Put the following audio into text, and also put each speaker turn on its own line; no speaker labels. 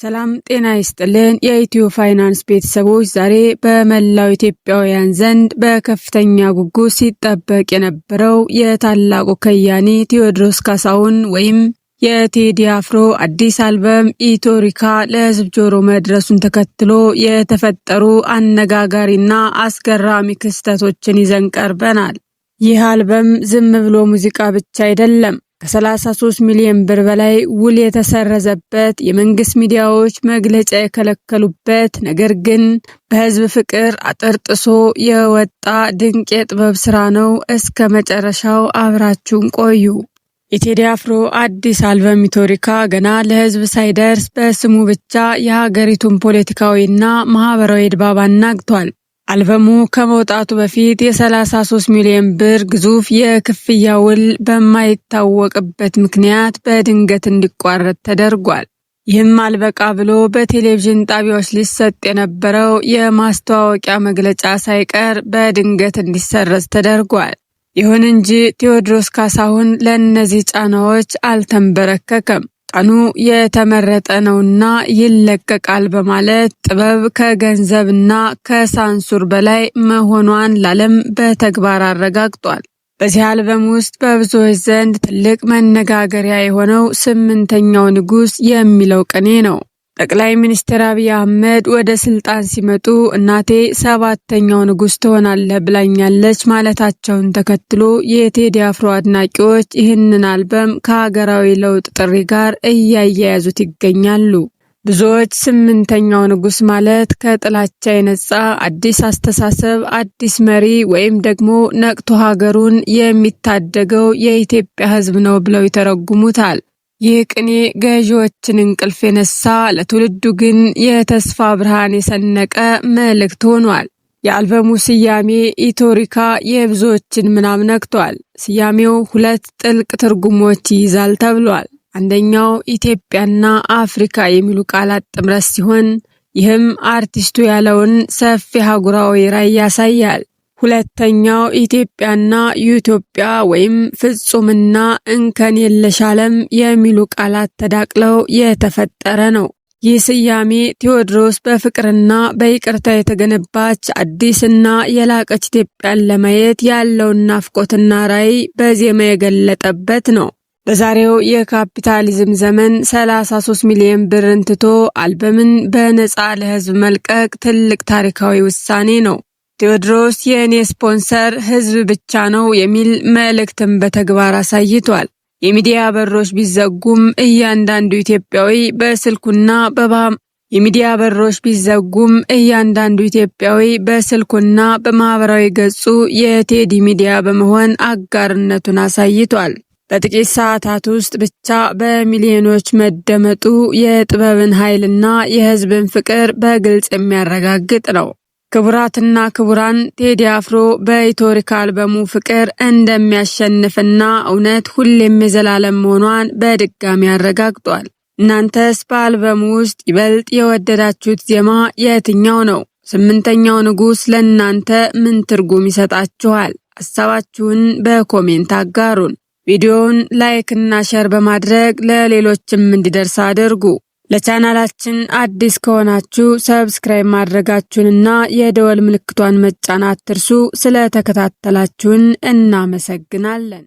ሰላም ጤና ይስጥልን የኢትዮ ፋይናንስ ቤተሰቦች ዛሬ በመላው ኢትዮጵያውያን ዘንድ በከፍተኛ ጉጉት ሲጠበቅ የነበረው የታላቁ ከያኒ ቴዎድሮስ ካሳሁን ወይም የቴዲ አፍሮ አዲስ አልበም ኢትዮሪካ ለህዝብ ጆሮ መድረሱን ተከትሎ የተፈጠሩ አነጋጋሪና አስገራሚ ክስተቶችን ይዘን ቀርበናል። ይህ አልበም ዝም ብሎ ሙዚቃ ብቻ አይደለም። ከ33 ሚሊዮን ብር በላይ ውል የተሰረዘበት የመንግስት ሚዲያዎች መግለጫ የከለከሉበት ነገር ግን በህዝብ ፍቅር አጥርጥሶ የወጣ ድንቅ የጥበብ ስራ ነው። እስከ መጨረሻው አብራችሁን ቆዩ። የቴዲ አፍሮ አዲስ አልበም ኢትዮሪካ ገና ለህዝብ ሳይደርስ በስሙ ብቻ የሀገሪቱን ፖለቲካዊና ማህበራዊ ድባብ አናግቷል። አልበሙ ከመውጣቱ በፊት የ33 ሚሊዮን ብር ግዙፍ የክፍያ ውል በማይታወቅበት ምክንያት በድንገት እንዲቋረጥ ተደርጓል። ይህም አልበቃ ብሎ በቴሌቪዥን ጣቢያዎች ሊሰጥ የነበረው የማስተዋወቂያ መግለጫ ሳይቀር በድንገት እንዲሰረዝ ተደርጓል። ይሁን እንጂ ቴዎድሮስ ካሳሁን ለእነዚህ ጫናዎች አልተንበረከከም። ቀኑ የተመረጠ ነውና ይለቀቃል በማለት ጥበብ ከገንዘብና ከሳንሱር በላይ መሆኗን ለዓለም በተግባር አረጋግጧል። በዚህ አልበም ውስጥ በብዙዎች ዘንድ ትልቅ መነጋገሪያ የሆነው ስምንተኛው ንጉስ የሚለው ቅኔ ነው። ጠቅላይ ሚኒስትር አብይ አህመድ ወደ ስልጣን ሲመጡ እናቴ ሰባተኛው ንጉስ ትሆናለህ ብላኛለች ማለታቸውን ተከትሎ የቴዲ አፍሮ አድናቂዎች ይህንን አልበም ከሀገራዊ ለውጥ ጥሪ ጋር እያያያዙት ይገኛሉ። ብዙዎች ስምንተኛው ንጉስ ማለት ከጥላቻ የነጻ አዲስ አስተሳሰብ፣ አዲስ መሪ ወይም ደግሞ ነቅቶ ሀገሩን የሚታደገው የኢትዮጵያ ሕዝብ ነው ብለው ይተረጉሙታል። ይህ ቅኔ ገዢዎችን እንቅልፍ የነሳ ለትውልዱ ግን የተስፋ ብርሃን የሰነቀ መልእክት ሆኗል። የአልበሙ ስያሜ ኢትዮሪካ የብዙዎችን ምናብ ነክቷል። ስያሜው ሁለት ጥልቅ ትርጉሞች ይይዛል ተብሏል። አንደኛው ኢትዮጵያና አፍሪካ የሚሉ ቃላት ጥምረት ሲሆን ይህም አርቲስቱ ያለውን ሰፊ አህጉራዊ ራዕይ ያሳያል። ሁለተኛው ኢትዮጵያና ዩቶፒያ ወይም ፍጹምና እንከን የለሽ ዓለም የሚሉ ቃላት ተዳቅለው የተፈጠረ ነው። ይህ ስያሜ ቴዎድሮስ በፍቅርና በይቅርታ የተገነባች አዲስና የላቀች ኢትዮጵያን ለማየት ያለውን ናፍቆትና ራዕይ በዜማ የገለጠበት ነው። በዛሬው የካፒታሊዝም ዘመን 33 ሚሊዮን ብርን ትቶ አልበምን በነፃ ለህዝብ መልቀቅ ትልቅ ታሪካዊ ውሳኔ ነው። ቴዎድሮስ የኔ ስፖንሰር ህዝብ ብቻ ነው የሚል መልእክትን በተግባር አሳይቷል። የሚዲያ በሮች ቢዘጉም እያንዳንዱ ኢትዮጵያዊ በስልኩና በማህበራዊ ገጹ የቴዲ ሚዲያ በመሆን አጋርነቱን አሳይቷል። በጥቂት ሰዓታት ውስጥ ብቻ በሚሊዮኖች መደመጡ የጥበብን ኃይልና የህዝብን ፍቅር በግልጽ የሚያረጋግጥ ነው። ክቡራትና ክቡራን፣ ቴዲ አፍሮ በኢትዮሪካ አልበሙ ፍቅር እንደሚያሸንፍና እውነት ሁሌም የዘላለም መሆኗን በድጋሚ አረጋግጧል። እናንተስ በአልበሙ ውስጥ ይበልጥ የወደዳችሁት ዜማ የትኛው ነው? ስምንተኛው ንጉስ ለእናንተ ምን ትርጉም ይሰጣችኋል? ሐሳባችሁን በኮሜንት አጋሩን። ቪዲዮውን ላይክ እና ሼር በማድረግ ለሌሎችም እንዲደርስ አድርጉ። ለቻናላችን አዲስ ከሆናችሁ ሰብስክራይብ ማድረጋችሁንና የደወል ምልክቷን መጫን አትርሱ። ስለተከታተላችሁን እናመሰግናለን።